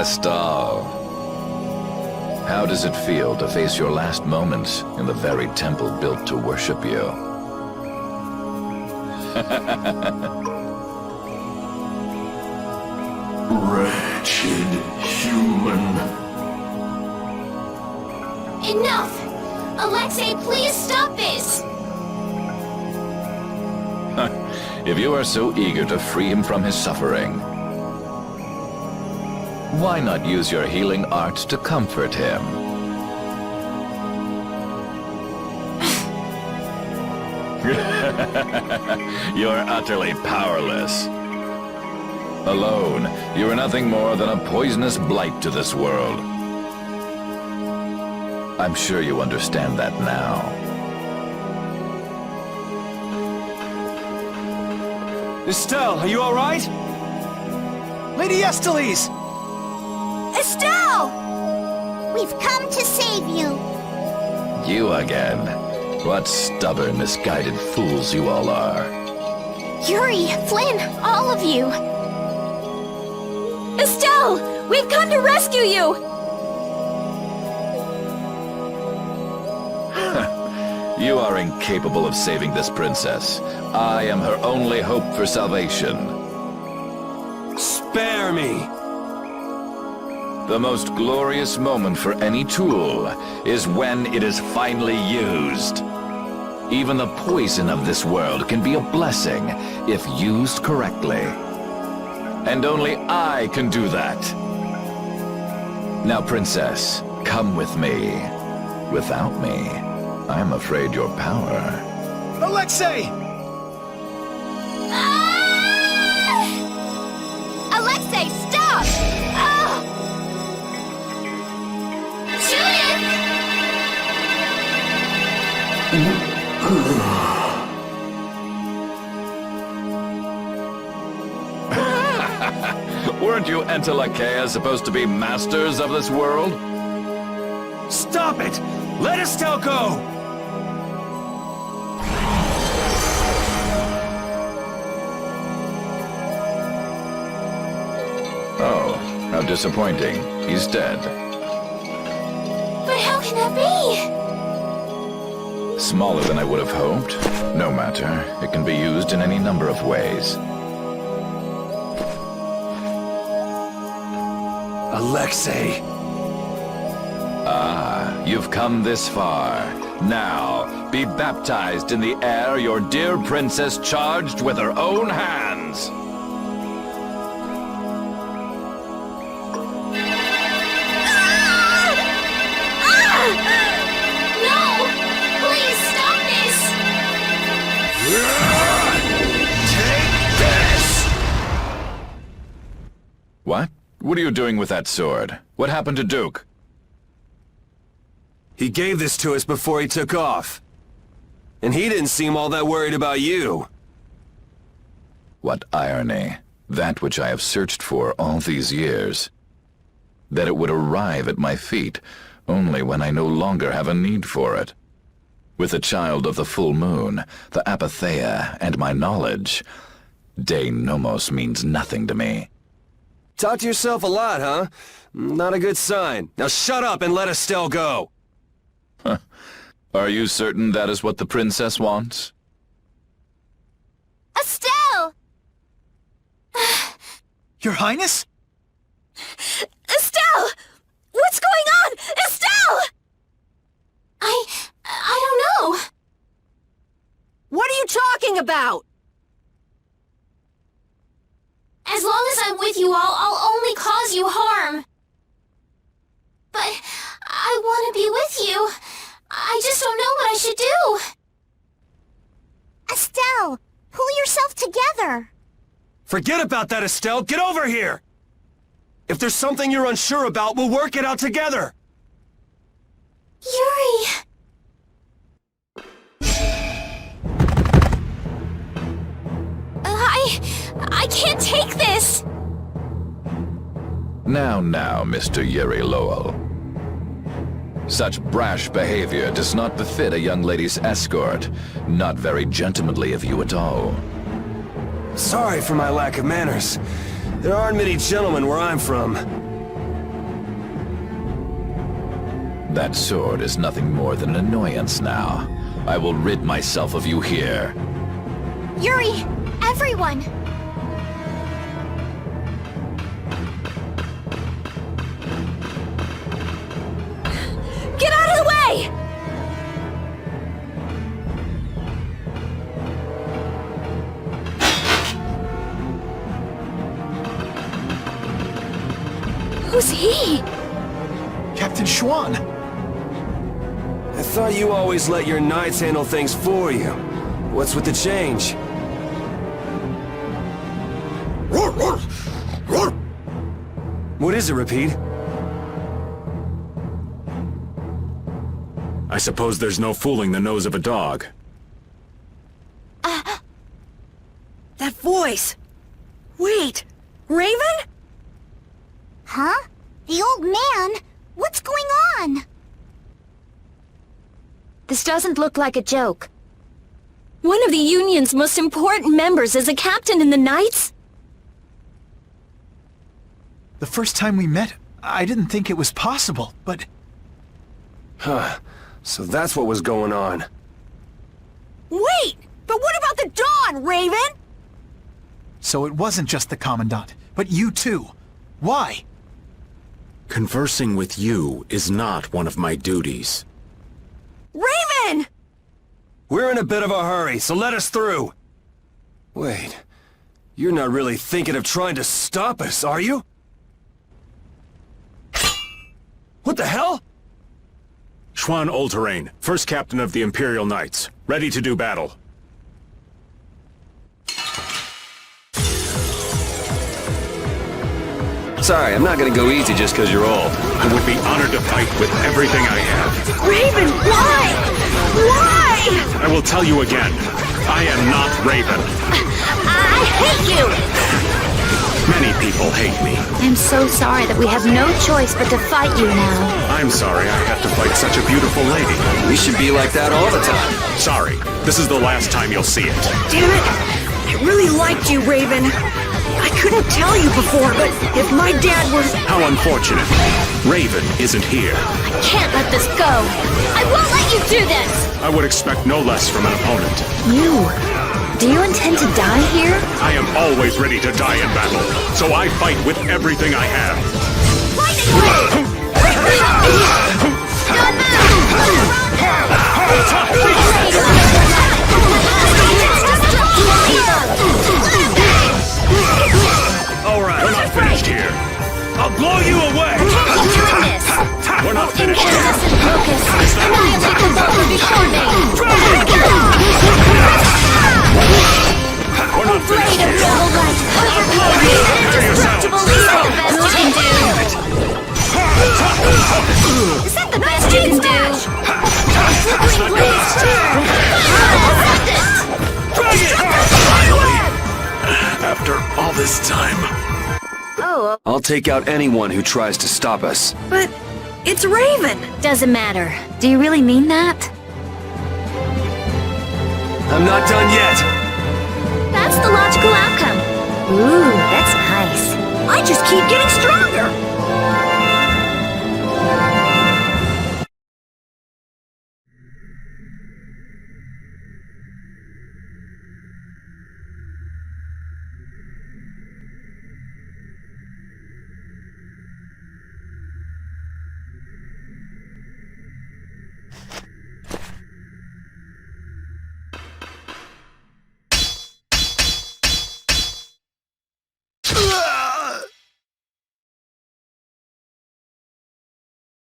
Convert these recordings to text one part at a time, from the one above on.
Estal, how does it feel to face your last moments in the very temple built to worship you? Wretched human. Enough! Alexei, please stop this! If you are so eager to free him from his suffering, why not use your healing arts to comfort him? You're utterly powerless. Alone, you are nothing more than a poisonous blight to this world. I'm sure you understand that now. Estelle, are you all right? Lady Estellise! Estelle! We've come to save you. You again. What stubborn, misguided fools you all are. Yuri, Flynn, all of you. Estelle! We've come to rescue you! You are incapable of saving this princess. I am her only hope for salvation. Spare me! The most glorious moment for any tool is when it is finally used. Even the poison of this world can be a blessing if used correctly. And only I can do that. Now, princess, come with me. Without me, I'm afraid your power... Alexei! Ah! Alexei, stop! Ah! Judith! Weren't you Entelakea supposed to be masters of this world? Stop it! Let Estelle go! Oh, how disappointing. He's dead. But how can that be? Smaller than I would have hoped. No matter. It can be used in any number of ways. Alexei! Ah, you've come this far. Now, be baptized in the air your dear princess charged with her own hands. No! Please stop this! Take this! What? What are you doing with that sword? What happened to Duke? He gave this to us before he took off. And he didn't seem all that worried about you. What irony. That which I have searched for all these years. That it would arrive at my feet only when I no longer have a need for it. With the child of the full moon, the apatheia, and my knowledge, De Nomos means nothing to me. Talk to yourself a lot, huh? Not a good sign. Now shut up and let Estelle go! Are you certain that is what the princess wants? Estelle! Your Highness? Estelle! What's going on? Estelle! I don't know. What are you talking about? As long as I'm with you all, I'll only cause you harm. But I want to be with you. I just don't know what I should do. Estelle, pull yourself together. Forget about that, Estelle! Get over here! If there's something you're unsure about, we'll work it out together! Yuri! I can't take this! Now, Mr. Yuri Lowell. Such brash behavior does not befit a young lady's escort. Not very gentlemanly of you at all. Sorry for my lack of manners. There aren't many gentlemen where I'm from. That sword is nothing more than an annoyance now. I will rid myself of you here. Yuri, everyone! Get out of the way! Who's he? Captain Schwan! I thought you always let your knights handle things for you. What's with the change? What is it, Repeat? I suppose there's no fooling the nose of a dog. That voice! Wait! Raven? Huh? The old man? What's going on? This doesn't look like a joke. One of the Union's most important members is a captain in the Knights? The first time we met, I didn't think it was possible, but... Huh. So that's what was going on. Wait! But what about the Dawn, Raven? So it wasn't just the Commandant, but you too. Why? Conversing with you is not one of my duties. Raven! We're in a bit of a hurry, so let us through. Wait. You're not really thinking of trying to stop us, are you? What the hell? Schwan Olterain, first captain of the Imperial Knights, ready to do battle. Sorry, I'm not gonna go easy just because you're old. I would be honored to fight with everything I have. Raven, why? Why? I will tell you again, I am not Raven. I hate you! Many people hate me. I'm so sorry that we have no choice but to fight you now. I'm sorry I have to fight such a beautiful lady. We should be like that all the time. Sorry, this is the last time you'll see it. Damn it! I really liked you, Raven. I couldn't tell you before, but if my dad was... How unfortunate. Raven isn't here. I can't let this go. I won't let you do this! I would expect no less from an opponent. You? Do you intend to die here? I am always ready to die in battle, so I fight with everything I have. Alright, We're not finished here. I'll blow you away! We're not finished here. Incandescent focus. Annihilate the vulgar before me. We're not finished Blade of here. double light. Overflow. Indestructible is the best you can do. Is that the best you can do? Flickering blades turn. After all this time. Oh, I'll take out anyone who tries to stop us. But it's Raven. doesn't matter. Do you really mean that? I'm not done yet! That's the logical outcome. Ooh, that's nice. I just keep getting stronger.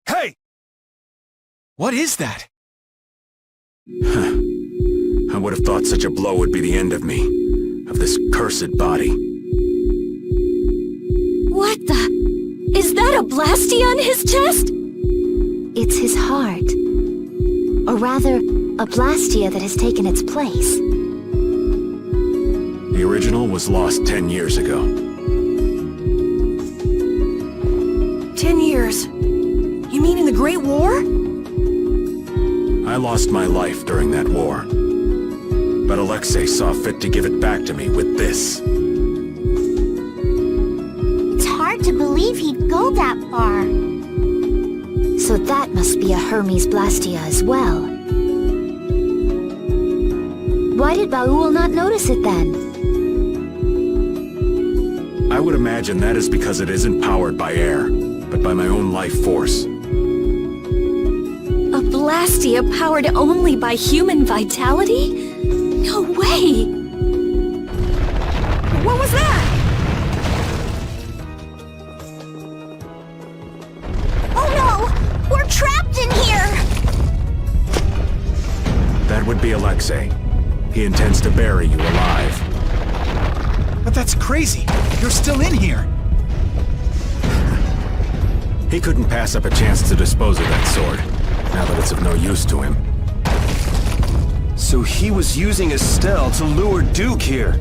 Hey! What is that? I would have thought such a blow would be the end of me. Of this cursed body. What the... Is that a blastia on his chest? It's his heart. Or rather, a blastia that has taken its place. The original was lost 10 years ago. 10 years. You mean in the Great War? I lost my life during that war. But Alexei saw fit to give it back to me with this. It's hard to believe he'd go that far. So that must be a Hermes Blastia as well. Why did Baul not notice it then? I would imagine that is because it isn't powered by air, but by my own life force. A Blastia powered only by human vitality? No way! What was that? Oh no! We're trapped in here! That would be Alexei. He intends to bury you alive. But that's crazy. You're still in here. He couldn't pass up a chance to dispose of that sword, now that it's of no use to him. So he was using Estelle to lure Duke here.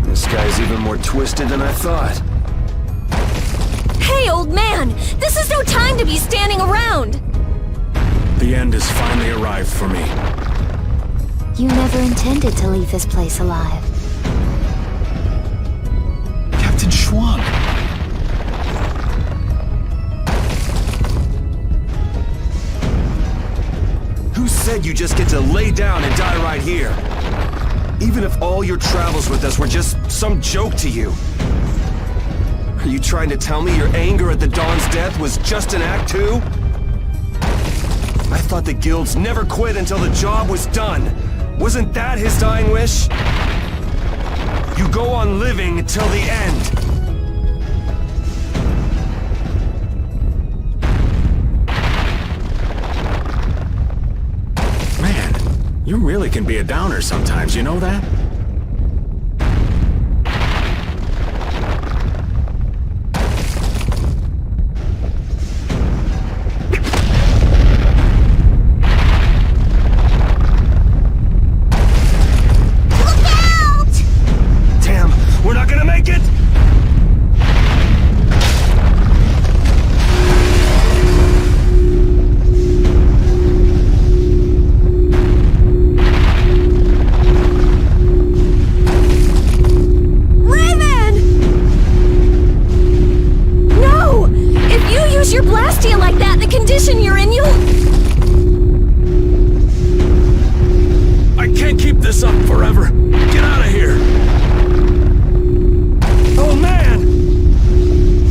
This guy's even more twisted than I thought. Hey, old man! This is no time to be standing around! The end has finally arrived for me. You never intended to leave this place alive. Captain Schwan. Who said you just get to lay down and die right here? Even if all your travels with us were just some joke to you. Are you trying to tell me your anger at the Dawn's death was just an act too? I thought the guilds never quit until the job was done. Wasn't that his dying wish? You go on living till the end. Man, you really can be a downer sometimes, you know that? We're not gonna make it! Raven! No! If you use your Blastia like that, the condition you're in, you'll... I can't keep this up forever. Get out of here! Oh man!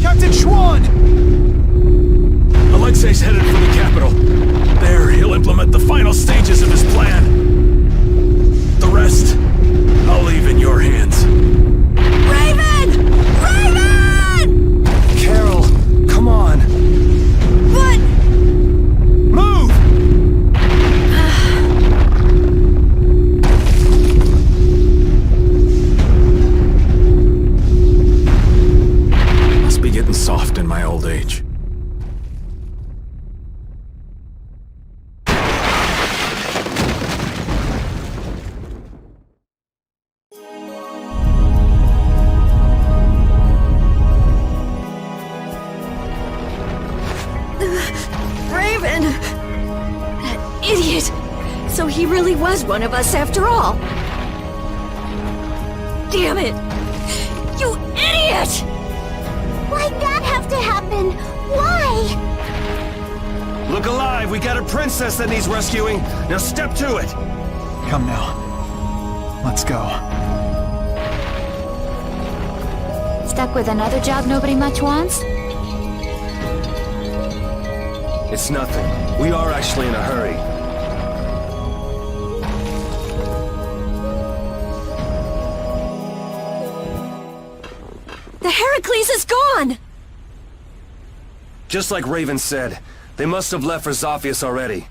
Captain Schwan! Alexei's headed for the capital. There, he'll implement the final stages of his plan. The rest, I'll leave in your hands. Raven! Raven! Carol, come on. But... Move! Must be getting soft in my old age. Raven! That idiot! So he really was one of us after all. Damn it! You idiot! Why'd that have to happen? Why? Look alive, we got a princess that needs rescuing. Now step to it. Come now. Let's go. Stuck with another job nobody much wants? It's nothing. We are actually in a hurry. The Heracles is gone! Just like Raven said, they must have left for Zophius already.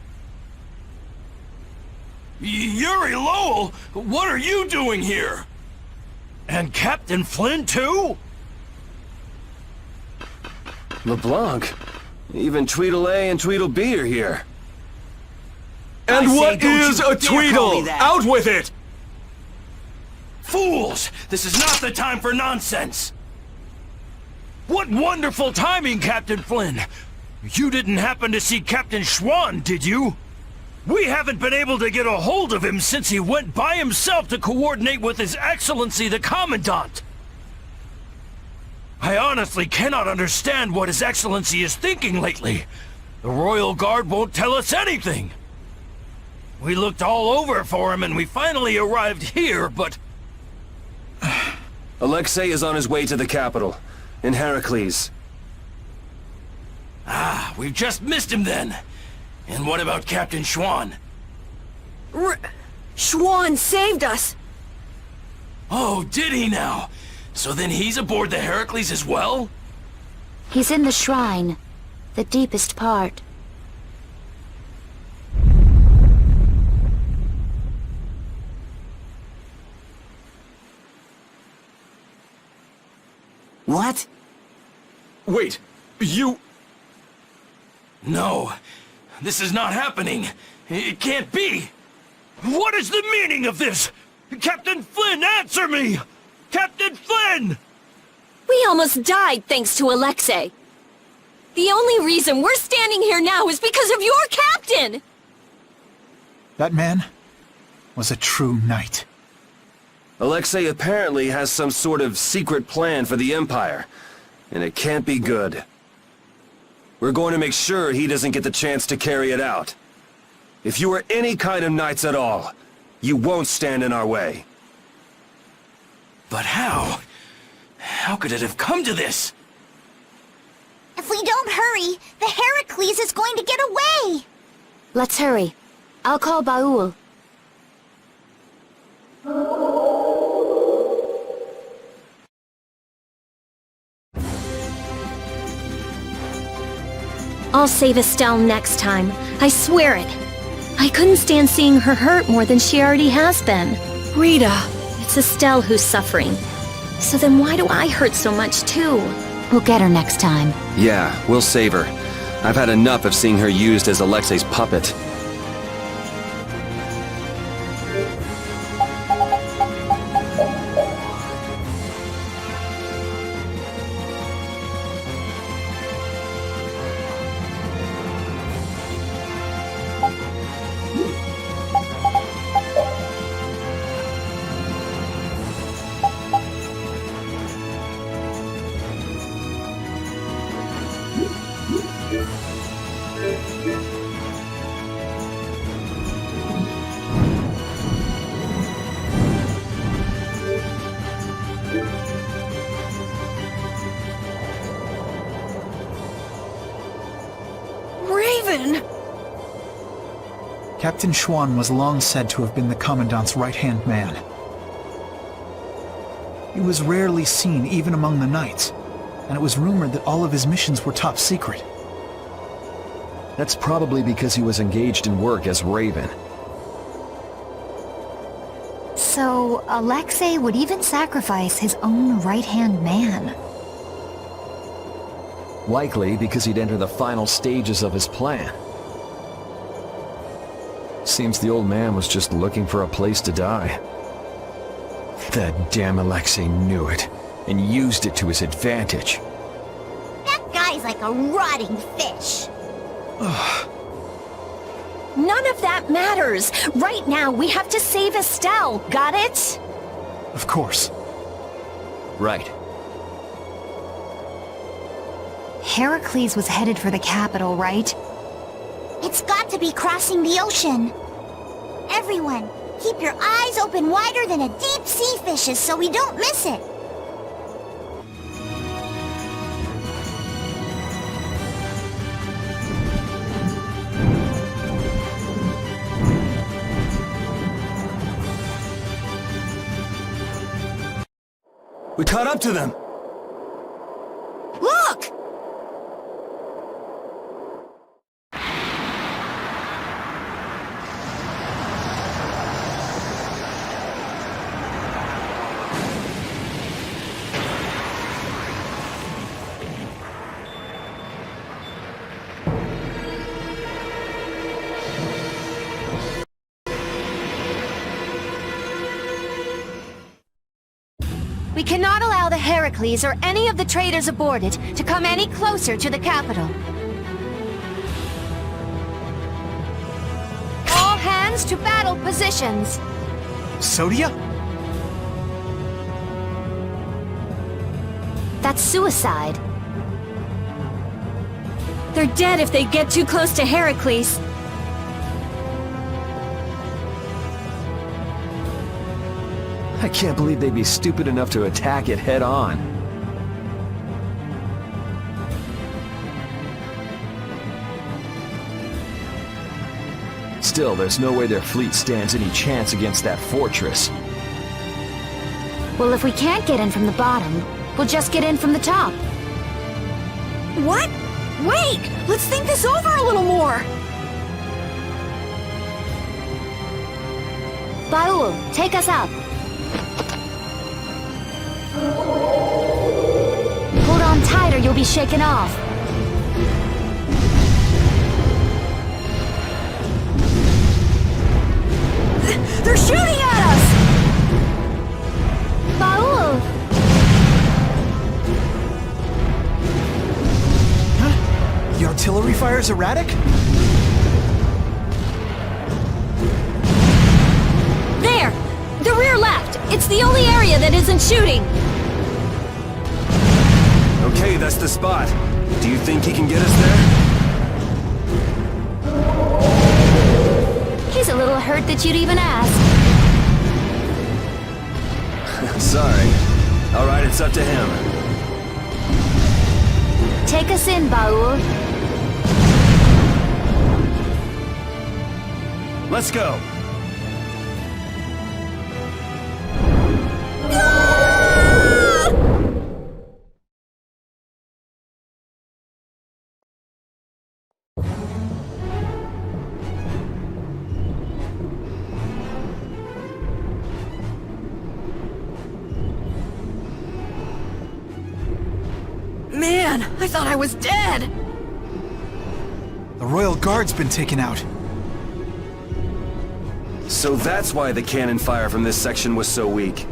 Yuri Lowell, what are you doing here? And Captain Flynn too? LeBlanc. Even Tweedle-A and Tweedle-B are here. And what is a Tweedle? Out with it! Fools! This is not the time for nonsense! What wonderful timing, Captain Flynn! You didn't happen to see Captain Schwan, did you? We haven't been able to get a hold of him since he went by himself to coordinate with His Excellency the Commandant. I honestly cannot understand what His Excellency is thinking lately. The Royal Guard won't tell us anything. We looked all over for him and we finally arrived here, but... Alexei is on his way to the capital, in Heracles. Ah, we've just missed him then. And what about Captain Schwan? Schwan saved us! Oh, did he now? So then he's aboard the Heracles as well? He's in the shrine, the deepest part. What? Wait, you... No, this is not happening. It can't be. What is the meaning of this? Captain Flynn, answer me! Captain Flynn! We almost died thanks to Alexei. The only reason we're standing here now is because of your captain! That man was a true knight. Alexei apparently has some sort of secret plan for the Empire, and it can't be good. We're going to make sure he doesn't get the chance to carry it out. If you are any kind of knights at all, you won't stand in our way. But how? How could it have come to this? If we don't hurry, the Heracles is going to get away! Let's hurry. I'll call Baul. I'll save Estelle next time. I swear it. I couldn't stand seeing her hurt more than she already has been. Rita, it's Estelle who's suffering. So then why do I hurt so much too? We'll get her next time. Yeah, we'll save her. I've had enough of seeing her used as Alexei's puppet. Raven! Captain Schwan was long said to have been the Commandant's right-hand man. He was rarely seen even among the knights, and it was rumored that all of his missions were top secret. That's probably because he was engaged in work as Raven. So, Alexei would even sacrifice his own right-hand man. Likely because he'd enter the final stages of his plan. Seems the old man was just looking for a place to die. That damn Alexei knew it, and used it to his advantage. That guy's like a rotting fish. None of that matters. Right now, we have to save Estelle. Got it? Of course. Right. Heracles was headed for the capital, right? It's got to be crossing the ocean. Everyone, keep your eyes open wider than a deep sea fish's so we don't miss it. We caught up to them! Look! We cannot allow the Heracles or any of the traders aboard it to come any closer to the capital. All hands to battle positions. Sodia? That's suicide. They're dead if they get too close to Heracles. I can't believe they'd be stupid enough to attack it head on. Still, there's no way their fleet stands any chance against that fortress. Well, if we can't get in from the bottom, we'll just get in from the top. What? Wait! Let's think this over a little more! Baul, take us up. Hold on tight or you'll be shaken off. They're shooting at us! Baul! The artillery fire's erratic? There! The rear left! It's the only area that isn't shooting! Okay, that's the spot. Do you think he can get us there? He's a little hurt that you'd even ask. Sorry. Alright, it's up to him. Take us in, Baul. Let's go. Man, I thought I was dead! The Royal Guard's been taken out. So that's why the cannon fire from this section was so weak.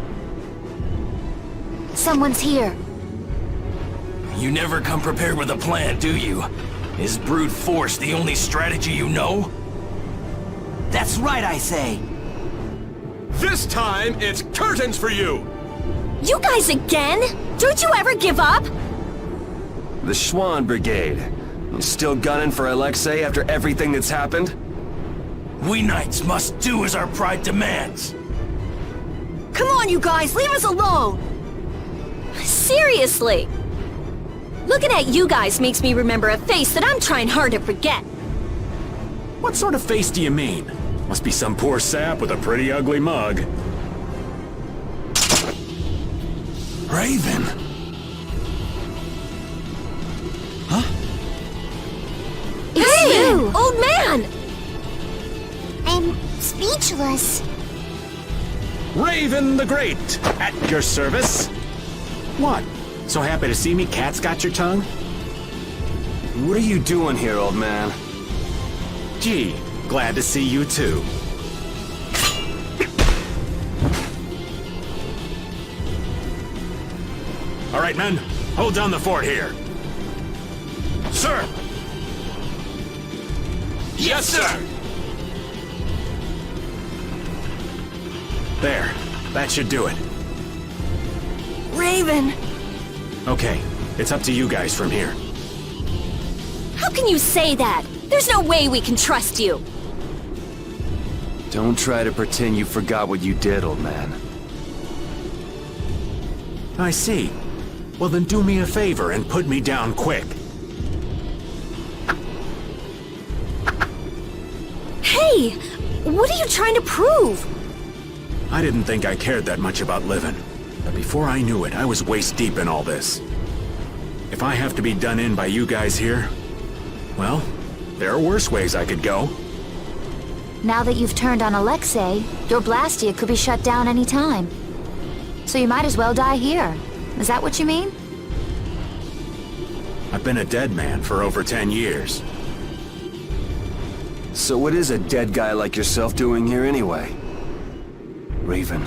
Someone's here. You never come prepared with a plan, do you? Is brute force the only strategy you know? That's right, I say. This time, it's curtains for you! You guys again? Don't you ever give up? The Schwann Brigade. You still gunning for Alexei after everything that's happened? We knights must do as our pride demands. Come on, you guys, leave us alone! Seriously! Looking at you guys makes me remember a face that I'm trying hard to forget. What sort of face do you mean? Must be some poor sap with a pretty ugly mug. Raven! It's you! Old man! I'm speechless. Raven the Great, at your service. What? So happy to see me? Cat's got your tongue? What are you doing here, old man? Gee, glad to see you too. All right, men, hold down the fort here. Sir! Yes, sir! There, that should do it. Raven! Okay, it's up to you guys from here. How can you say that? There's no way we can trust you! Don't try to pretend you forgot what you did, old man. I see. Well then do me a favor and put me down quick. Hey! What are you trying to prove? I didn't think I cared that much about living. But before I knew it, I was waist deep in all this. If I have to be done in by you guys here, well, there are worse ways I could go. Now that you've turned on Alexei, your blastia could be shut down any time. So you might as well die here. Is that what you mean? I've been a dead man for over 10 years. So what is a dead guy like yourself doing here anyway? Raven,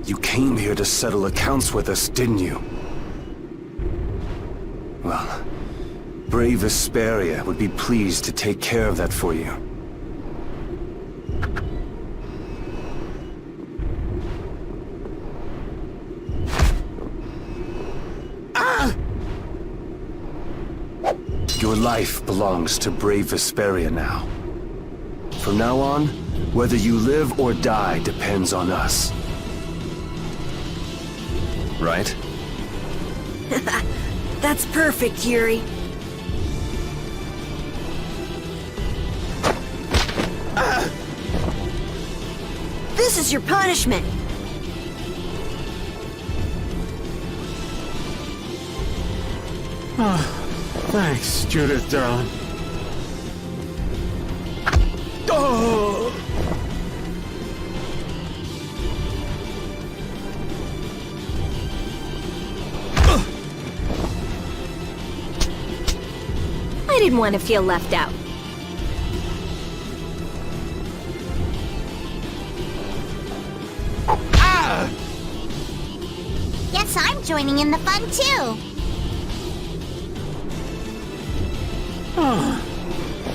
you came here to settle accounts with us, didn't you? Well, brave Vesperia would be pleased to take care of that for you. Your life belongs to brave Vesperia now. From now on, whether you live or die depends on us. Right? That's perfect, Yuri. This is your punishment. Thanks, Judith, darling. Oh! I didn't want to feel left out. Guess I'm joining in the fun too.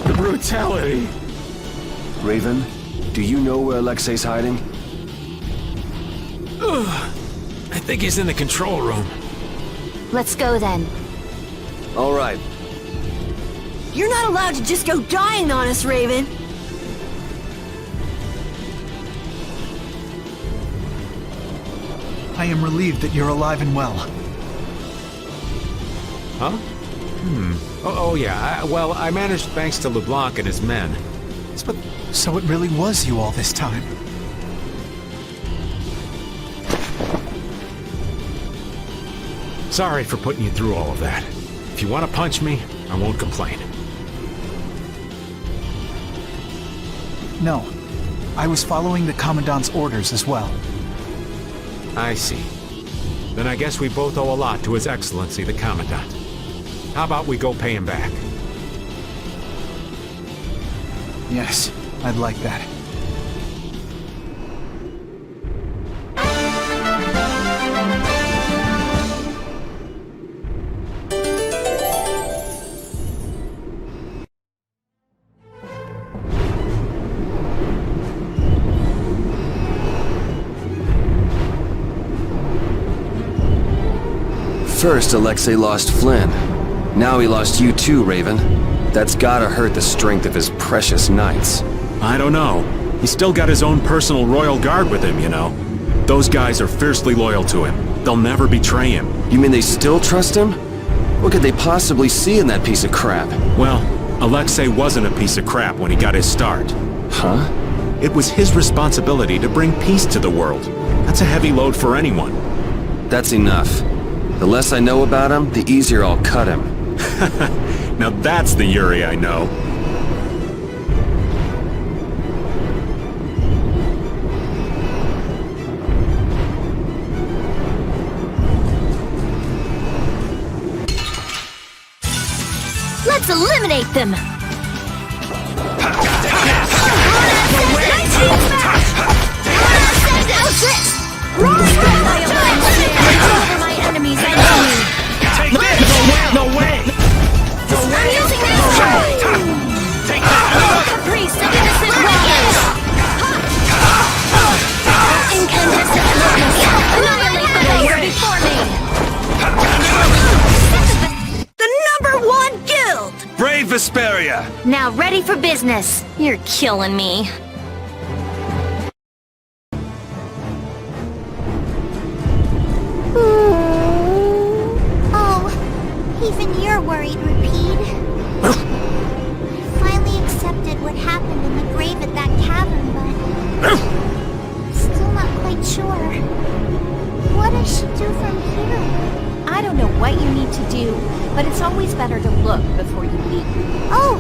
The brutality. Raven, do you know where Alexei's hiding? I think he's in the control room. Let's go then. All right. You're not allowed to just go dying on us, Raven. I am relieved that you're alive and well. Huh? Oh yeah. Well, I managed thanks to LeBlanc and his men. But so it really was you all this time. Sorry for putting you through all of that. If you want to punch me, I won't complain. No. I was following the Commandant's orders as well. I see. Then I guess we both owe a lot to His Excellency the Commandant. How about we go pay him back? Yes, I'd like that. First, Alexei lost Flynn. Now he lost you too, Raven. That's gotta hurt the strength of his precious knights. I don't know. He's still got his own personal royal guard with him, you know. Those guys are fiercely loyal to him. They'll never betray him. You mean they still trust him? What could they possibly see in that piece of crap? Well, Alexei wasn't a piece of crap when he got his start. Huh? It was his responsibility to bring peace to the world. That's a heavy load for anyone. That's enough. The less I know about him, the easier I'll cut him. Now that's the Yuri I know. Let's eliminate them! No way! I'm using this! Take that! The priest of innocent waters! Incandescent darkness! Annihilate the warrior before me! The #1 guild! Brave Vesperia! Now ready for business. You're killing me. Even you're worried, Repeat. I finally accepted what happened in the grave at that cavern, but still not quite sure what I should do from here. I don't know what you need to do, but it's always better to look before you leap. Oh,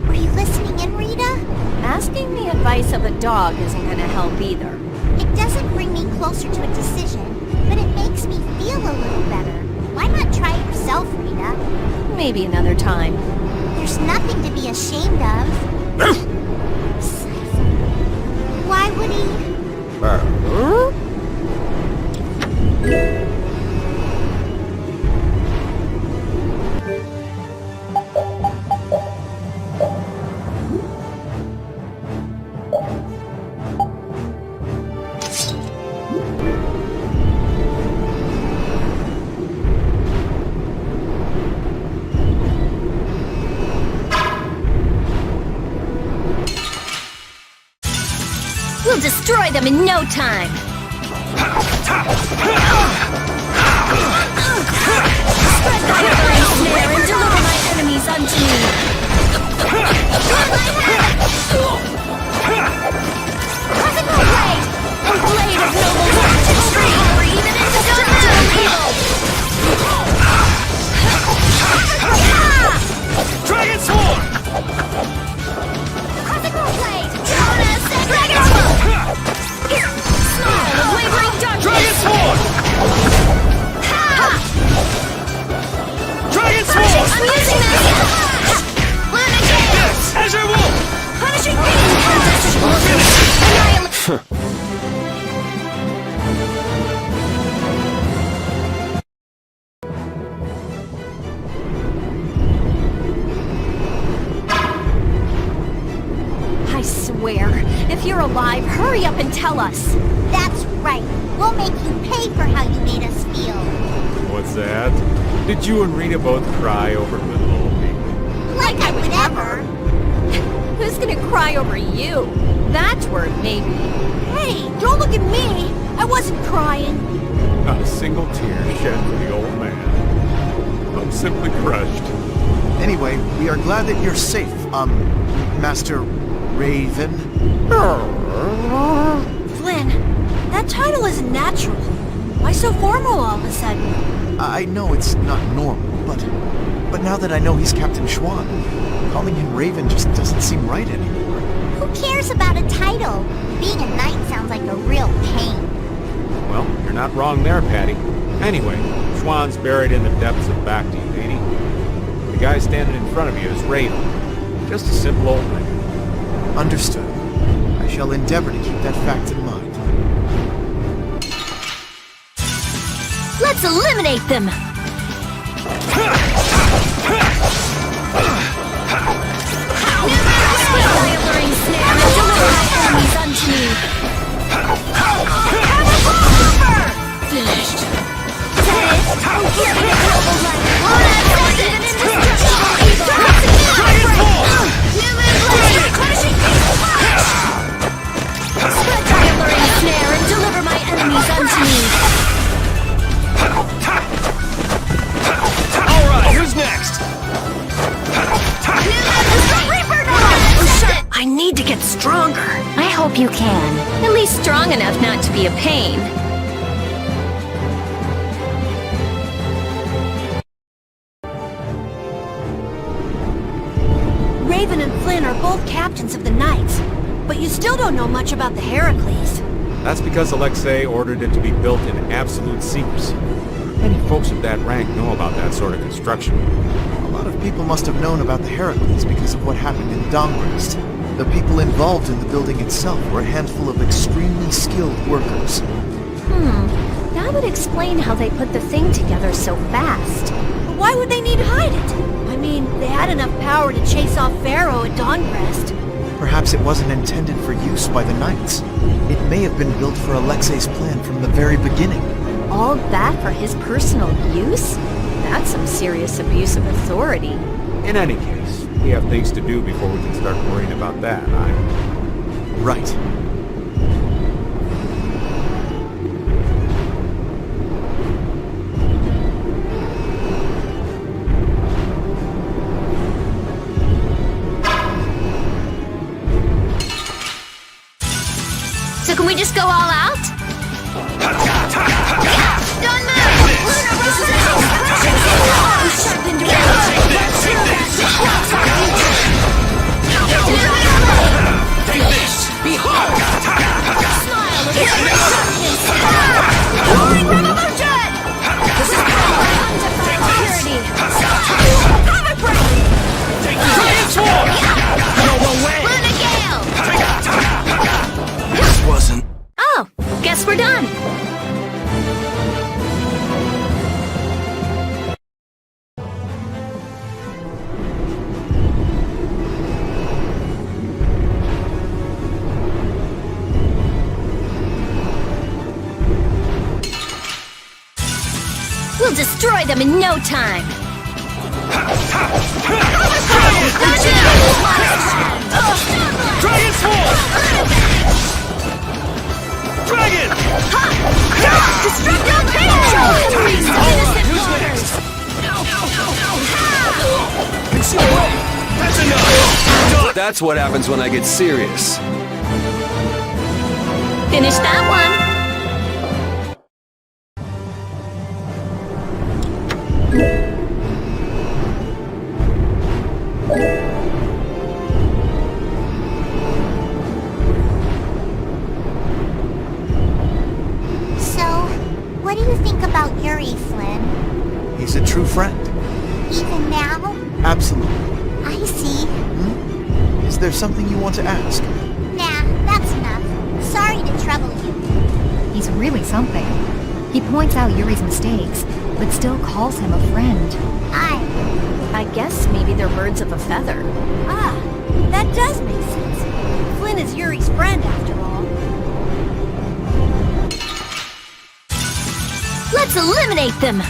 were you listening in, Rita? Asking the advice of a dog isn't gonna help either. It doesn't bring me closer to a decision, but it makes me feel a little better. Why not try it yourself, Rita? Maybe another time. There's nothing to be ashamed of. Why would he? We'll destroy them in no time! Spread thy alluring snare and deliver my enemies unto me! Cosmic blade! A blade of noble light, extreme, or even indestructible evil! Dragon Sword! Cosmic blade! Dragon Sword! Smile of wavering darkness! Dragon Sword! Dragon Sword! I'm using this! Luna Gale! Azure Wolf! Punishing beam! I swear, if you're alive, hurry up and tell us! That's right. We'll make you pay for how you made us feel. What's that? Did you and Rita both cry over little old me? Like I would ever. Who's gonna cry over you? That word, maybe. Hey, don't look at me! I wasn't crying! Not a single tear shed for the old man. I'm simply crushed. Anyway, we are glad that you're safe, Master Raven. Flynn, that title isn't natural. Why so formal all of a sudden? I know it's not normal, but now that I know he's Captain Schwan, calling him Raven just doesn't seem right anymore. Who cares about a title? Being a knight sounds like a real pain. Well, you're not wrong there, Patty. Anyway, Schwan's buried in the depths of Bhakti, ain't he? The guy standing in front of you is Raven. Just a simple old man. Understood. I shall endeavor to keep that fact in mind. Let's eliminate them! Alluring snare and deliver my enemies unto me! Finished! Spread thy alluring snare and deliver my enemies unto me! Alright, who's next? I need to get stronger. I hope you can. At least strong enough not to be a pain. Raven and Flynn are both captains of the Knights, but you still don't know much about the Heracles. That's because Alexei ordered it to be built in absolute secrecy. Many folks of that rank know about that sort of construction. A lot of people must have known about the Heracles because of what happened in Dongrest. The people involved in the building itself were a handful of extremely skilled workers. That would explain how they put the thing together so fast. But why would they need to hide it? I mean, they had enough power to chase off Pharaoh at Dongrest. Perhaps it wasn't intended for use by the Knights. It may have been built for Alexei's plan from the very beginning. All that for his personal use? That's some serious abuse of authority. In any case, we have things to do before we can start worrying about that, Right. So can we just go all out? Don't move! Lunar sharpened Take this! Behold! Smile of Roaring revolution! This is power undefined purity! Comic break! Take this! Dragon Sword! No way! Luna Gale! This wasn't... Oh, guess we're done. We'll destroy them in no time. Dragon Sword! That's what happens when I get serious. Finish that one. What do you think about Yuri, Flynn? He's a true friend. Even now? Absolutely. I see. Is there something you want to ask? Nah, that's enough. Sorry to trouble you. He's really something. He points out Yuri's mistakes, but still calls him a friend. I guess maybe they're birds of a feather. Ah, that does make sense. Flynn is Yuri's friend after all. Let's eliminate them!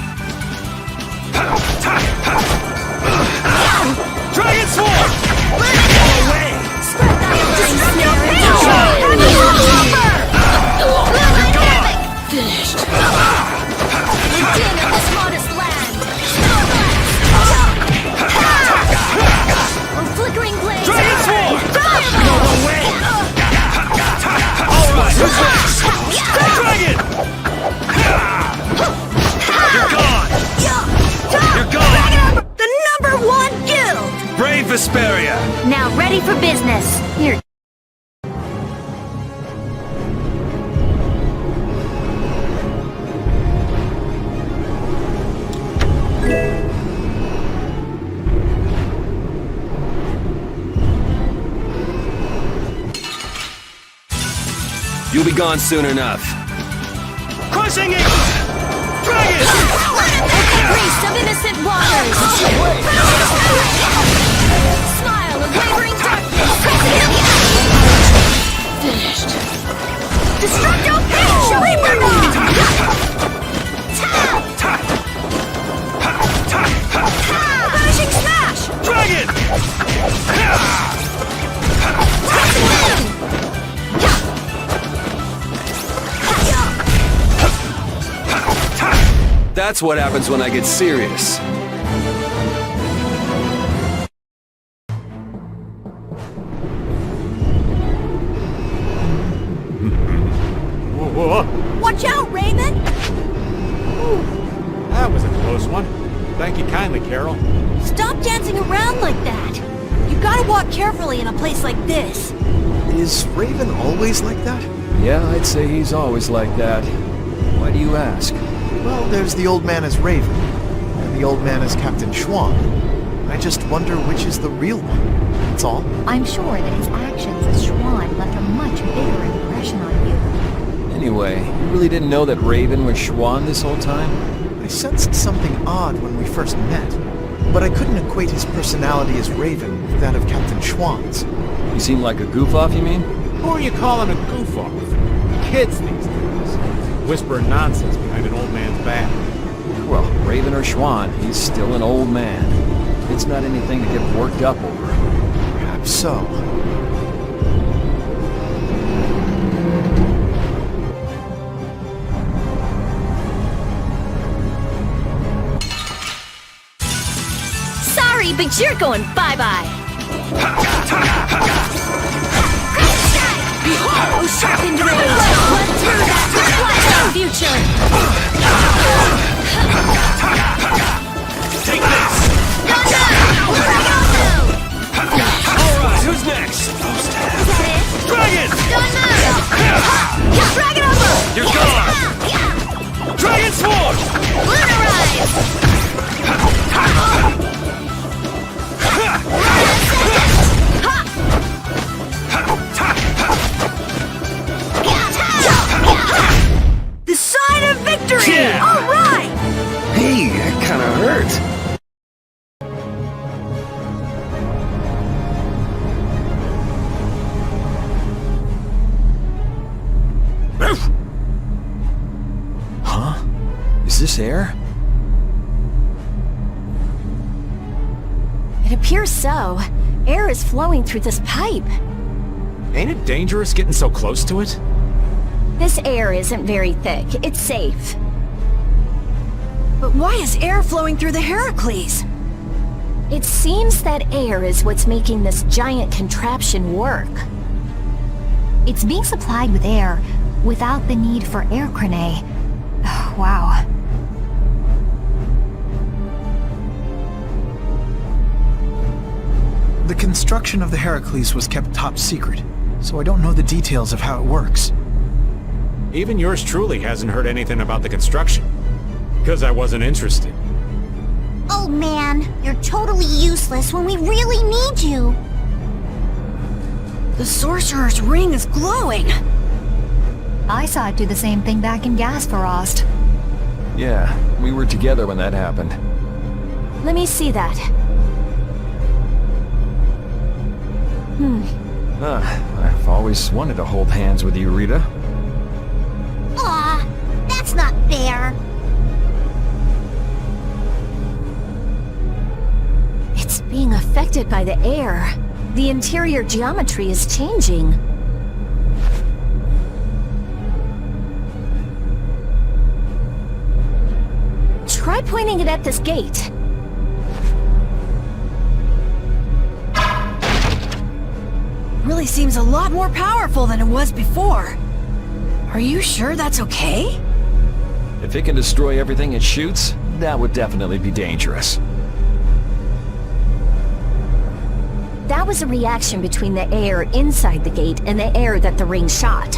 Dragon Sword! Go away! Spread that Finished! King of this modest land! Oh, flickering blades! Dragon Sword! Go away! Alright, who's next? Dragon! You're gone! You're gone! The #1 guild! Brave Vesperia! Now ready for business. Here. You'll be gone soon enough. Crushing it! Dragon! Priest of innocent waters! Smile of wavering darkness! Finished! Destructo Pitch! Reaper Finishing Smash! Dragon! That's what happens when I get serious. Watch out, Raven! Ooh, that was a close one. Thank you kindly, Carol. Stop dancing around like that! You gotta walk carefully in a place like this. Is Raven always like that? Yeah, I'd say he's always like that. Why do you ask? Well, there's the old man as Raven, and the old man as Captain Schwan. I just wonder which is the real one, that's all. I'm sure that his actions as Schwan left a much bigger impression on you. Anyway, you really didn't know that Raven was Schwan this whole time? I sensed something odd when we first met, but I couldn't equate his personality as Raven with that of Captain Schwan's. You seem like a goof-off, you mean? Who are you calling a goof-off? Kids these days. Whispering nonsense behind an old man's back. Well, Raven or Schwan, he's still an old man. It's not anything to get worked up over. Perhaps so. Sorry, but you're going bye-bye. Behold, sharpened rage! Run through that reflection future! Take this! Alright, who's next? Dragon! Dragon over! You're gone! Dragon Sword! The sign of victory! Yeah. All right! Hey, that kinda hurt. Huh? Is this air? It appears so. Air is flowing through this pipe. Ain't it dangerous getting so close to it? This air isn't very thick. It's safe. But why is air flowing through the Heracles? It seems that air is what's making this giant contraption work. It's being supplied with air without the need for air crane. Wow. The construction of the Heracles was kept top secret, so I don't know the details of how it works. Even yours truly hasn't heard anything about the construction. Because I wasn't interested. Oh man, you're totally useless when we really need you. The Sorcerer's ring is glowing. I saw it do the same thing back in Gasparost. Yeah, we were together when that happened. Let me see that. I've always wanted to hold hands with you, Rita. Aw, that's not fair. It's being affected by the air. The interior geometry is changing. Try pointing it at this gate. Really seems a lot more powerful than it was before. Are you sure that's okay? If it can destroy everything it shoots, that would definitely be dangerous. That was a reaction between the air inside the gate and the air that the ring shot.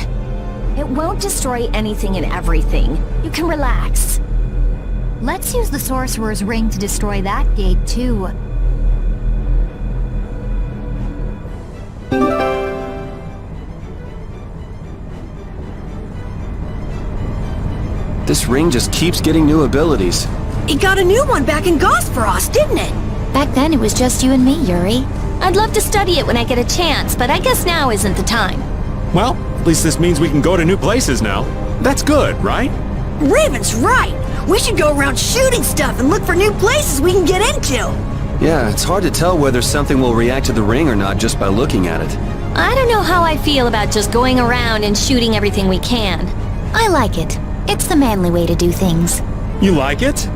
It won't destroy anything and everything. You can relax. Let's use the Sorcerer's ring to destroy that gate, too. This ring just keeps getting new abilities. It got a new one back in Gasparost, didn't it? Back then it was just you and me, Yuri. I'd love to study it when I get a chance, but I guess now isn't the time. Well, at least this means we can go to new places now. That's good, right? Raven's right. We should go around shooting stuff and look for new places we can get into. Yeah, it's hard to tell whether something will react to the ring or not just by looking at it. I don't know how I feel about just going around and shooting everything we can. I like it. It's the manly way to do things. You like it?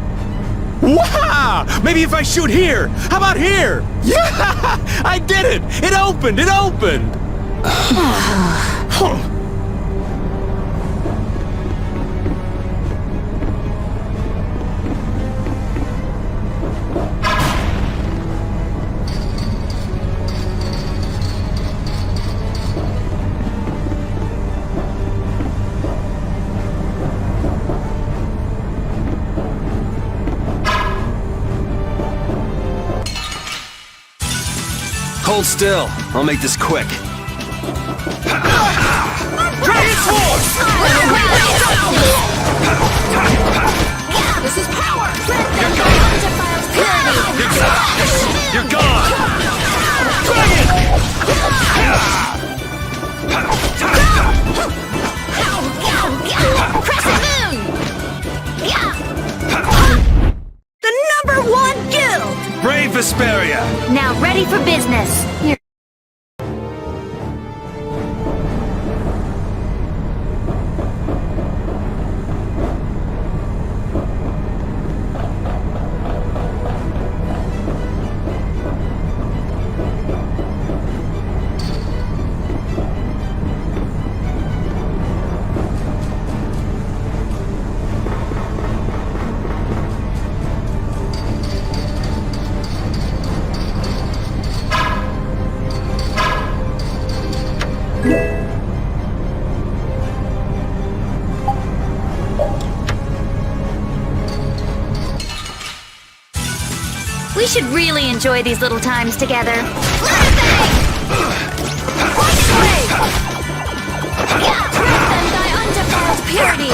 Wow! Maybe if I shoot here! How about here? Yeah! I did it! It opened! It opened! Hold still. I'll make this quick. Dragon Force! This is power! You're gone! Dragon! Crescent Moon! The #1 guild! Brave Vesperia! Now ready for business. We should really enjoy these little times together. Purity!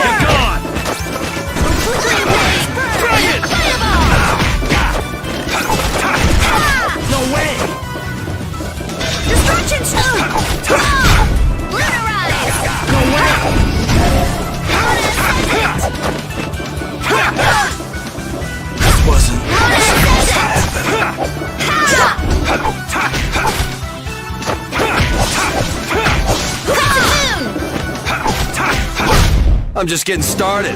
You're gone! No way! Destruction Stone! No way! This wasn't supposed to I'm just getting started.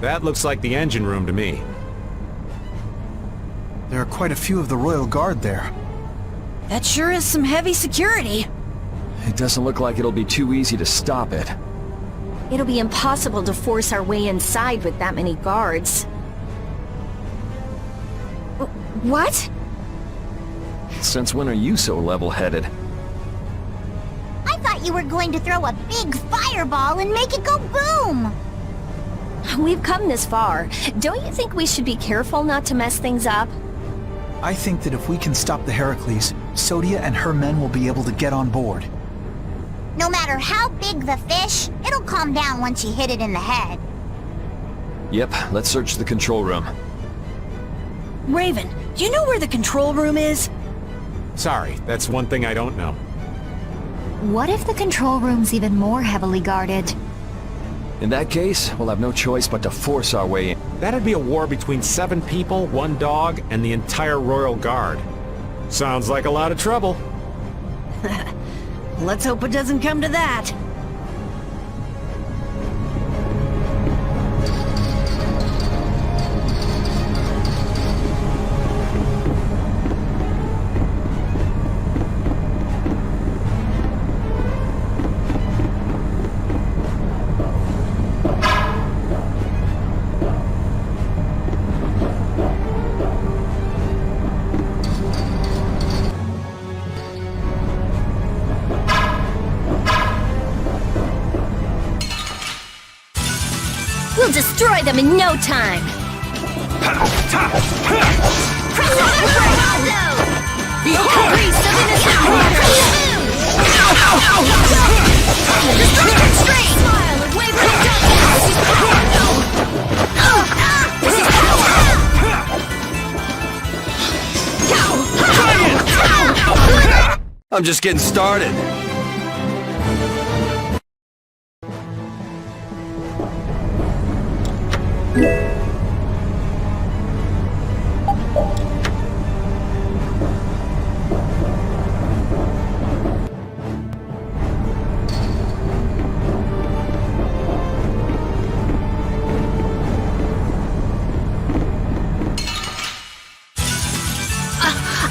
That looks like the engine room to me. There are quite a few of the Royal Guard there. That sure is some heavy security. It doesn't look like it'll be too easy to stop it. It'll be impossible to force our way inside with that many guards. What? Since when are you so level-headed? I thought you were going to throw a big fireball and make it go boom! We've come this far. Don't you think we should be careful not to mess things up? I think that if we can stop the Heracles, Sodia and her men will be able to get on board. No matter how big the fish, it'll calm down once you hit it in the head. Yep, let's search the control room. Raven, do you know where the control room is? Sorry, that's one thing I don't know. What if the control room's even more heavily guarded? In that case, we'll have no choice but to force our way in. That'd be a war between 7 people, 1 dog, and the entire Royal Guard. Sounds like a lot of trouble. Let's hope it doesn't come to that. We'll destroy them in no time! I'm just getting started.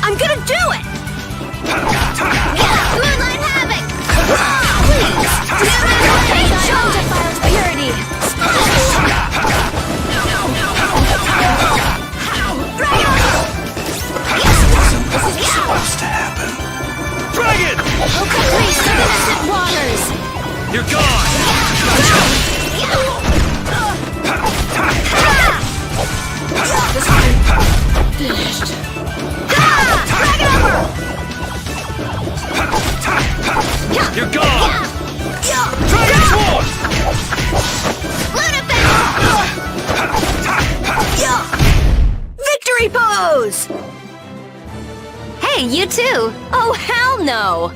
I'm gonna do it! Moonlight Havoc! Please! Show Defile's purity! Supposed to happen. Dragon! Okay, please, some innocent waters! You're gone! Finished. You're gone! Dragon Sword! Victory pose! Hey, you too! Oh, hell no!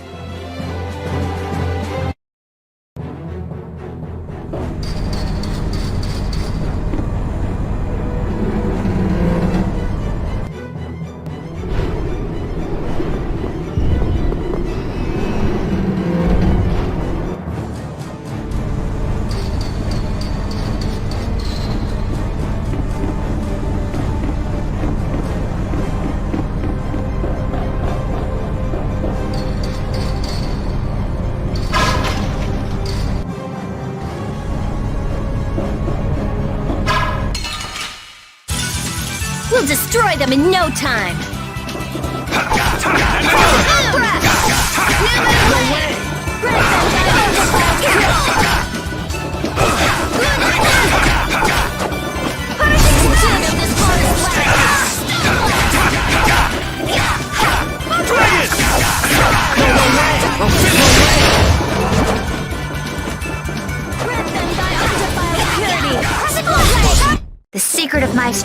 We'll destroy them in no time!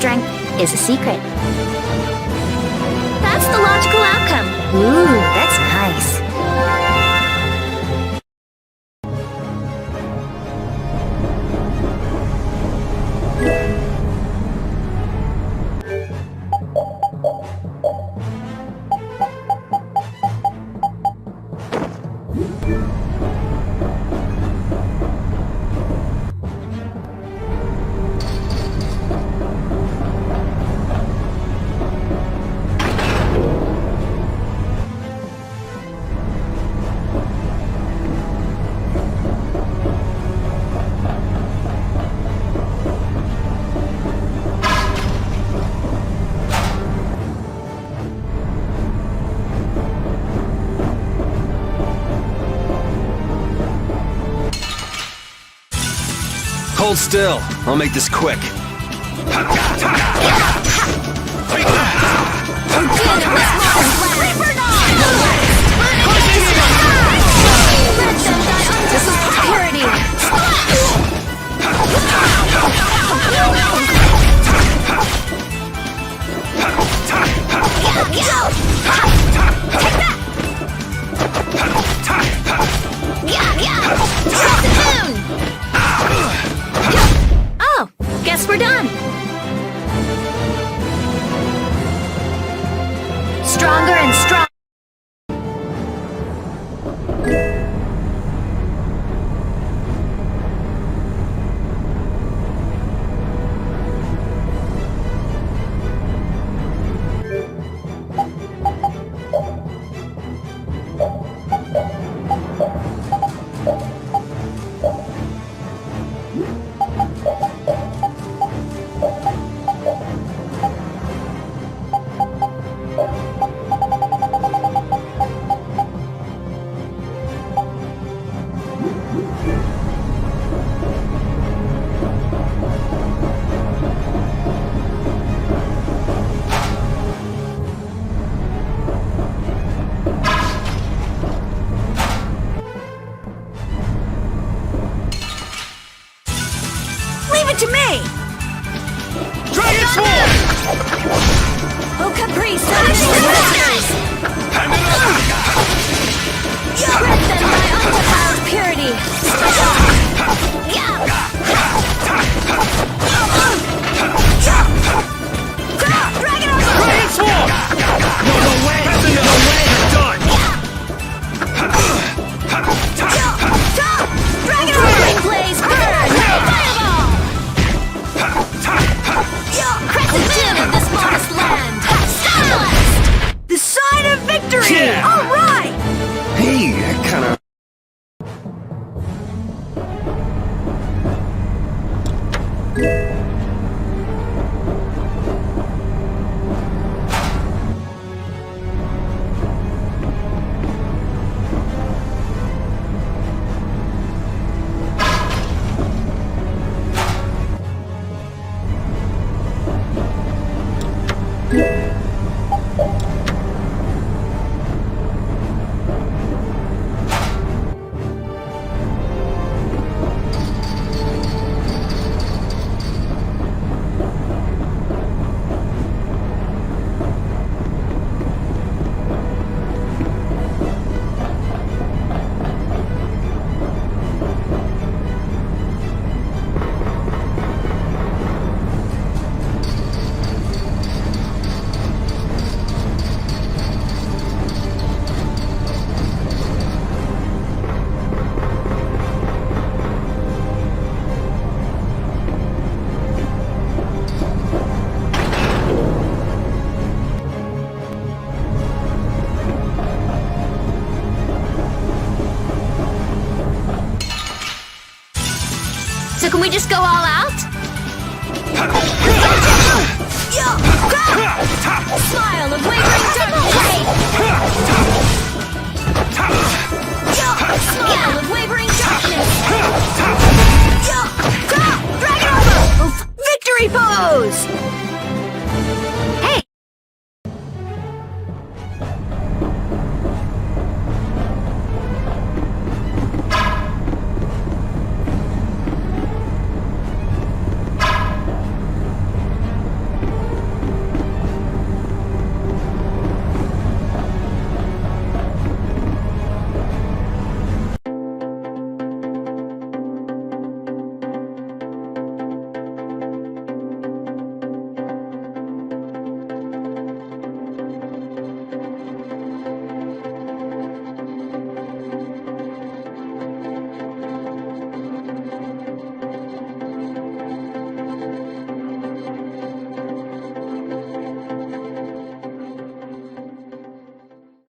strength is a secret. That's the logical outcome. Ooh, that's nice. Hold still. I'll make this quick. This is purity. Oh, guess we're done. Stronger and stronger. Leave it to me! Dragon Sword! Oh, Caprice! Spread them by undefiled purity. Dragon Sword! No way! No way! Done! Dragon Blaze burn! Fireball! Crescent doom of this modest land! Starblast! The sign of victory! Yeah. All right! Hey, that kinda... So can we just go all out?